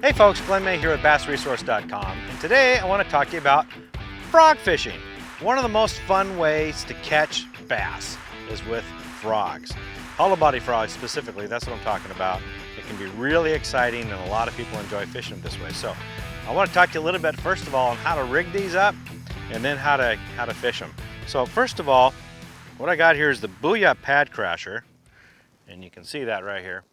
Hey folks, Glenn May here with BassResource.com, and today I want to talk to you about frog fishing. One of the most fun ways to catch bass is with frogs. Hollow body frogs specifically, that's what I'm talking about. It can be really exciting and a lot of people enjoy fishing them this way. So I want to talk to you a little bit first of all on how to rig these up and then how to fish them. So first of all, what I got here is the Booyah Pad Crasher, and you can see that right here.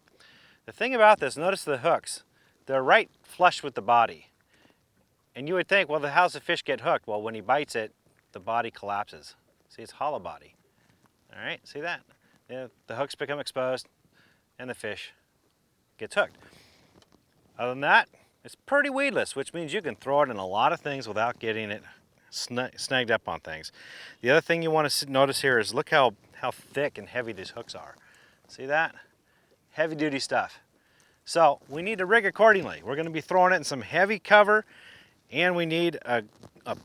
The thing about this, notice the hooks. They're right flush with the body. And you would think, well, how's the fish get hooked? Well, when he bites it, the body collapses. See, it's hollow body. All right, see that? The hooks become exposed and the fish gets hooked. Other than that, it's pretty weedless, which means you can throw it in a lot of things without getting it snagged up on things. The other thing you want to notice here is look how thick and heavy these hooks are. See that? Heavy duty stuff. So we need to rig accordingly. We're going to be throwing it in some heavy cover, and we need a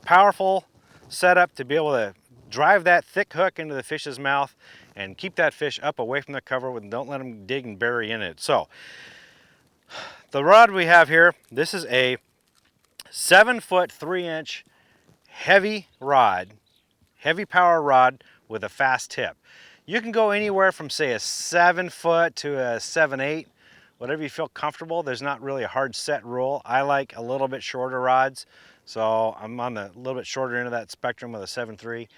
powerful setup to be able to drive that thick hook into the fish's mouth and keep that fish up away from the cover and don't let them dig and bury in it. So the rod we have here, this is a 7-foot 3-inch heavy rod, heavy power rod with a fast tip. You can go anywhere from say a 7-foot to a 7/8. Whatever you feel comfortable. There's not really a hard set rule. I like a little bit shorter rods, so I'm on the little bit shorter end of that spectrum with a 7/3.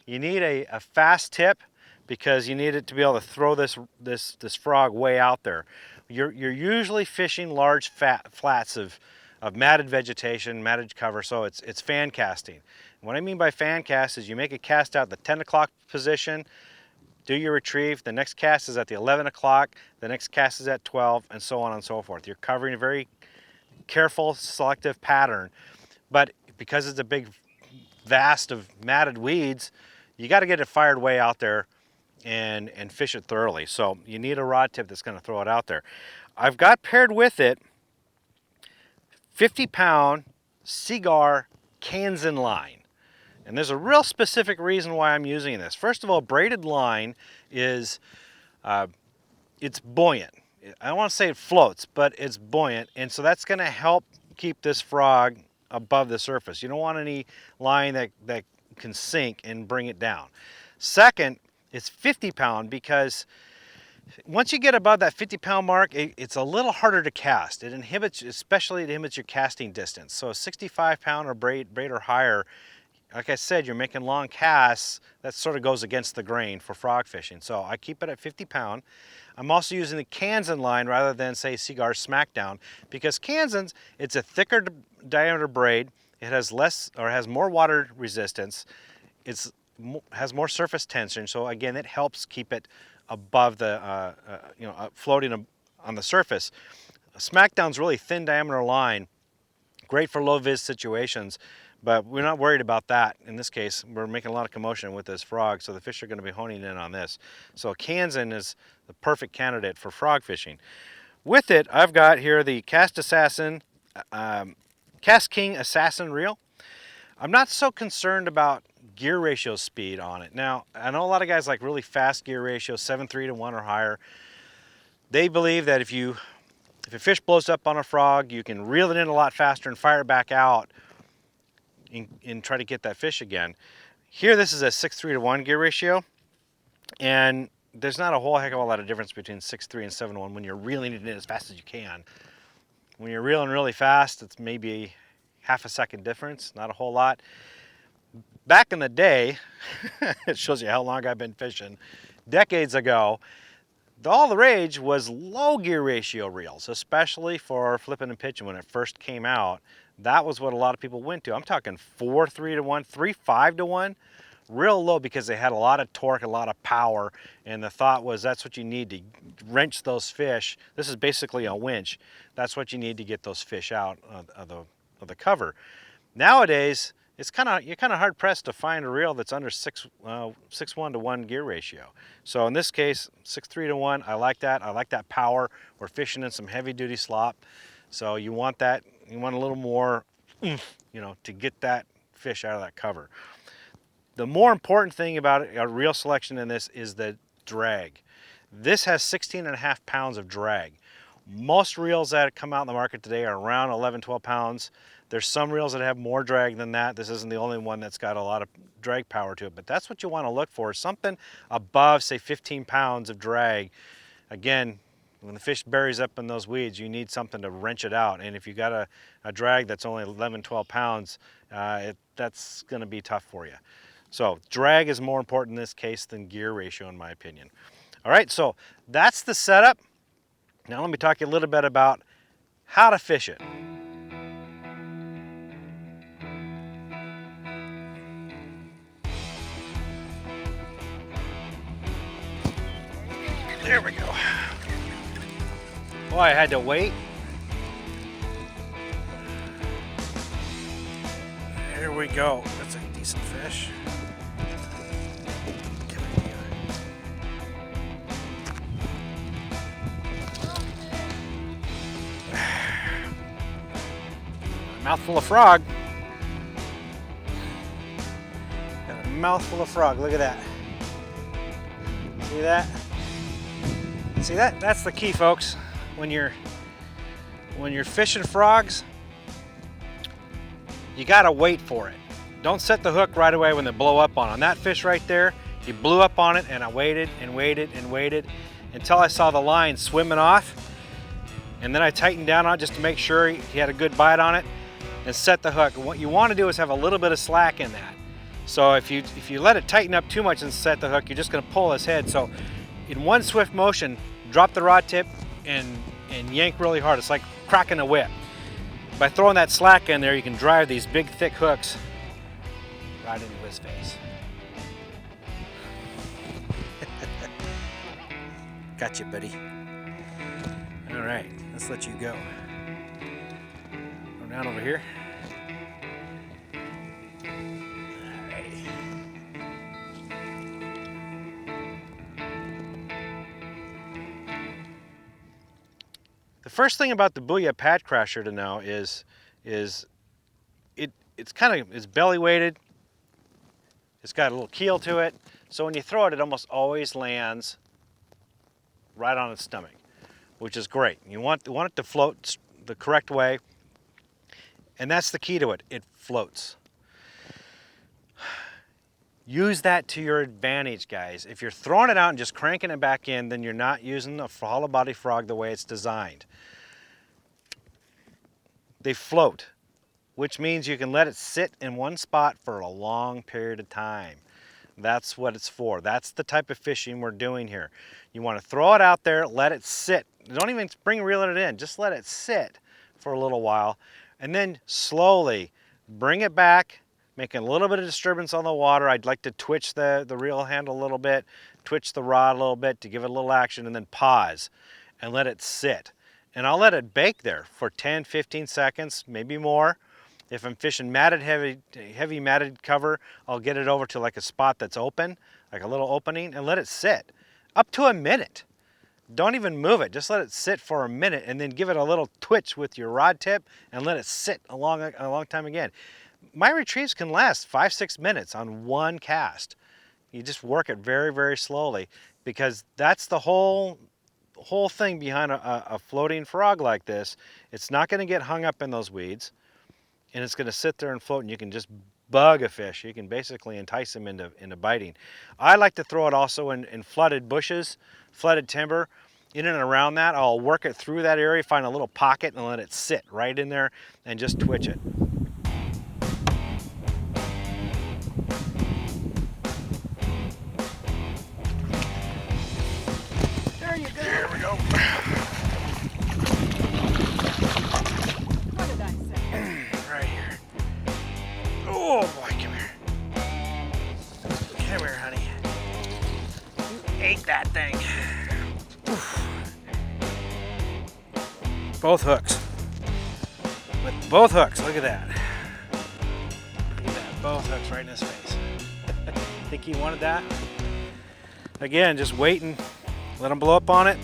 You need a fast tip because you need it to be able to throw this frog way out there. You're usually fishing large flats of matted vegetation, matted cover, so it's fan casting. And what I mean by fan cast is you make a cast out the 10 o'clock position, do your retrieve, the next cast is at the 11 o'clock, the next cast is at 12, and so on and so forth. You're covering a very careful, selective pattern, but because it's a big vast of matted weeds, you got to get it fired way out there and fish it thoroughly. So you need a rod tip that's going to throw it out there. I've got paired with it 50-pound Seaguar Kanzen line. And there's a real specific reason why I'm using this. First of all, braided line is, it's buoyant. I don't want to say it floats, but it's buoyant. And so that's going to help keep this frog above the surface. You don't want any line that can sink and bring it down. Second, it's 50-pound because once you get above that 50-pound mark, it's a little harder to cast. It inhibits, especially it inhibits your casting distance. So a 65-pound or braid or higher, like I said, you're making long casts, that sort of goes against the grain for frog fishing. So I keep it at 50-pound. I'm also using the Kanzen line rather than say Seaguar Smackdown because Kanzen's, it's a thicker diameter braid. It has has more water resistance. Has more surface tension. So again, it helps keep it above the, floating on the surface. Smackdown's really thin diameter line, great for low vis situations. But we're not worried about that. In this case, we're making a lot of commotion with this frog, so the fish are going to be honing in on this. So Kanzen is the perfect candidate for frog fishing. With it, I've got here the Cast King Assassin reel. I'm not so concerned about gear ratio speed on it. Now, I know a lot of guys like really fast gear ratio, 7/3 to 1 or higher. They believe that if a fish blows up on a frog, you can reel it in a lot faster and fire it back out and try to get that fish again. Here, this is a 6/3 to 1 gear ratio, and there's not a whole heck of a lot of difference between 6/3 and 7/1 when you're reeling it in as fast as you can. When you're reeling really fast, it's maybe half a second difference, not a whole lot. Back in the day, it shows you how long I've been fishing, decades ago, all the rage was low gear ratio reels, especially for flipping and pitching when it first came out. That was what a lot of people went to. I'm talking 4/3 to 1, 3/5 to 1, real low because they had a lot of torque, a lot of power, and the thought was that's what you need to wrench those fish. This is basically a winch. That's what you need to get those fish out of the cover. Nowadays, you're kind of hard pressed to find a reel that's under 6/1 to 1 gear ratio. So in this case, 6/3 to 1. I like that. I like that power. We're fishing in some heavy duty slop, so you want that. You want a little more, to get that fish out of that cover. The more important thing about a reel selection in this is the drag. This has 16.5 pounds of drag. Most reels that come out in the market today are around 11, 12 pounds. There's some reels that have more drag than that. This isn't the only one that's got a lot of drag power to it, but that's what you want to look for, something above, say, 15 pounds of drag. Again, when the fish buries up in those weeds, you need something to wrench it out. And if you got a drag that's only 11, 12 pounds, that's going to be tough for you. So drag is more important in this case than gear ratio, in my opinion. All right, so that's the setup. Now let me talk to you a little bit about how to fish it. There we go. Boy, I had to wait. There we go. That's a decent fish. Mouthful of frog. Got a mouthful of frog. Look at that. See that? See that? That's the key, folks. When you're fishing frogs, you gotta wait for it. Don't set the hook right away when they blow up on that fish right there. He blew up on it, and I waited and waited and waited until I saw the line swimming off, and then I tightened down on it just to make sure he had a good bite on it, and set the hook. And what you want to do is have a little bit of slack in that. So if you let it tighten up too much and set the hook, you're just going to pull his head. So in one swift motion, drop the rod tip and yank really hard. It's like cracking a whip. By throwing that slack in there, you can drive these big thick hooks right into his face. Got you, buddy. All right, let's let you go. Go down over here. All right. The first thing about the Booyah Pad Crasher to know is it's belly weighted. It's got a little keel to it, so when you throw it, it almost always lands right on its stomach, which is great. You want it to float the correct way, and that's the key to it. It floats. Use that to your advantage, guys. If you're throwing it out and just cranking it back in, then you're not using a hollow body frog the way it's designed. They float, which means you can let it sit in one spot for a long period of time. That's what it's for. That's the type of fishing we're doing here. You want to throw it out there, let it sit. Don't even reel it in, just let it sit for a little while, and then slowly bring it back, making a little bit of disturbance on the water. I'd like to twitch the reel handle a little bit, twitch the rod a little bit to give it a little action, and then pause and let it sit. And I'll let it bake there for 10, 15 seconds, maybe more. If I'm fishing matted, heavy matted cover, I'll get it over to like a spot that's open, like a little opening, and let it sit up to a minute. Don't even move it, just let it sit for a minute, and then give it a little twitch with your rod tip and let it sit a long time again. My retrieves can last 5, 6 minutes on one cast. You just work it very, very slowly, because that's the whole thing behind a floating frog like this. It's not going to get hung up in those weeds, and it's going to sit there and float, and you can just bug a fish. You can basically entice them into biting. I like to throw it also in flooded bushes, flooded timber. In and around that, I'll work it through that area, find a little pocket, and let it sit right in there and just twitch it. There you go. There we go. What did I say? Right here. Oh boy, come here. Come here, honey. You ate that thing. Oof. Both hooks. With both hooks, look at that. Look at that, both hooks right in his face. Think he wanted that? Again, just wait and let him blow up on it.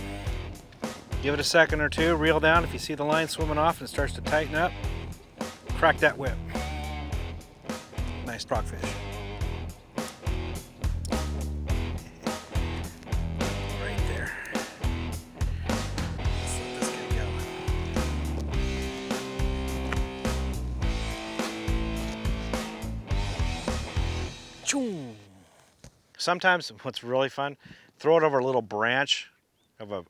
Give it a second or two, reel down. If you see the line swimming off and it starts to tighten up, crack that whip. Nice frogfish. Right there. Let's let this guy go. Sometimes what's really fun, throw it over a little branch of a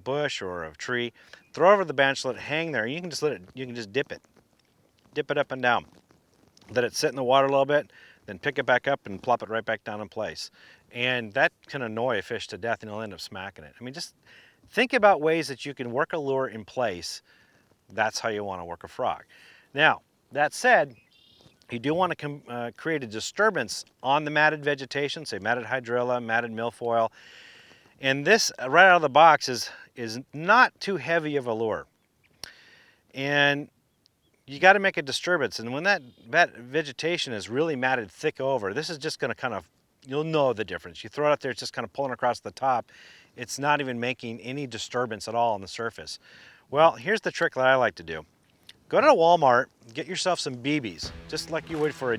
bush or a tree. Throw it over the branch, let it hang there. You can just dip it up and down. Let it sit in the water a little bit, then pick it back up and plop it right back down in place. And that can annoy a fish to death, and you'll end up smacking it. I mean, just think about ways that you can work a lure in place. That's how you want to work a frog. Now, that said, you do want to create a disturbance on the matted vegetation, say matted hydrilla, matted milfoil. And this, right out of the box, is not too heavy of a lure. And you got to make a disturbance, and when that vegetation is really matted thick over, this is just going to kind of, you'll know the difference. You throw it out there, it's just kind of pulling across the top. It's not even making any disturbance at all on the surface. Well, here's the trick that I like to do. Go to Walmart, get yourself some BBs, just like you would for a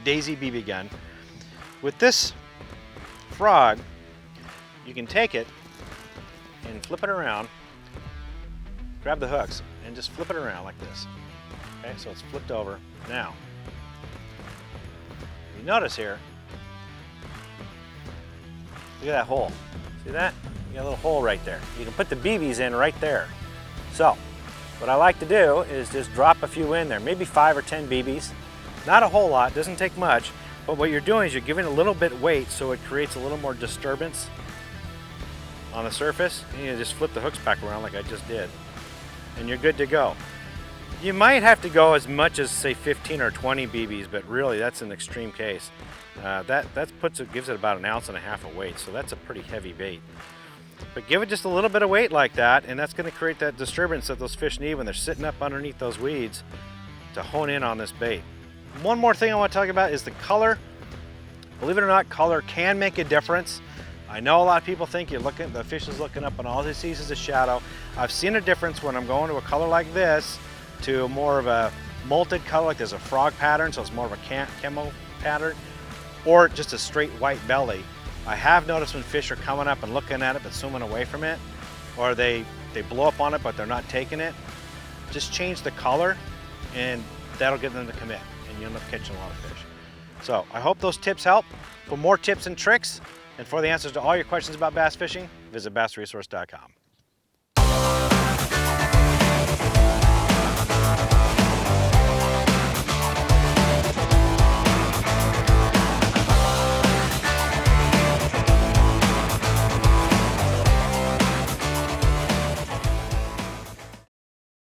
Daisy BB gun. With this frog, you can take it and flip it around, grab the hooks, and just flip it around like this. Okay, so it's flipped over. Now, you notice here, look at that hole. See that? You got a little hole right there. You can put the BBs in right there. So, what I like to do is just drop a few in there, maybe 5 or 10 BBs. Not a whole lot, doesn't take much, but what you're doing is you're giving a little bit weight so it creates a little more disturbance on the surface. And you just flip the hooks back around like I just did, and you're good to go. You might have to go as much as, say, 15 or 20 BBs, but really that's an extreme case. Gives it about 1.5 ounces of weight, so that's a pretty heavy bait. But give it just a little bit of weight like that, and that's going to create that disturbance that those fish need when they're sitting up underneath those weeds to hone in on this bait. One more thing I want to talk about is the color. Believe it or not, color can make a difference. I know a lot of people think the fish is looking up and all he sees is a shadow. I've seen a difference when I'm going to a color like this to more of a molted color, like there's a frog pattern, so it's more of a camo pattern, or just a straight white belly. I have noticed when fish are coming up and looking at it but swimming away from it, or they blow up on it but they're not taking it, just change the color and that'll get them to commit, and you end up catching a lot of fish. So I hope those tips help. For more tips and tricks and for the answers to all your questions about bass fishing, visit BassResource.com.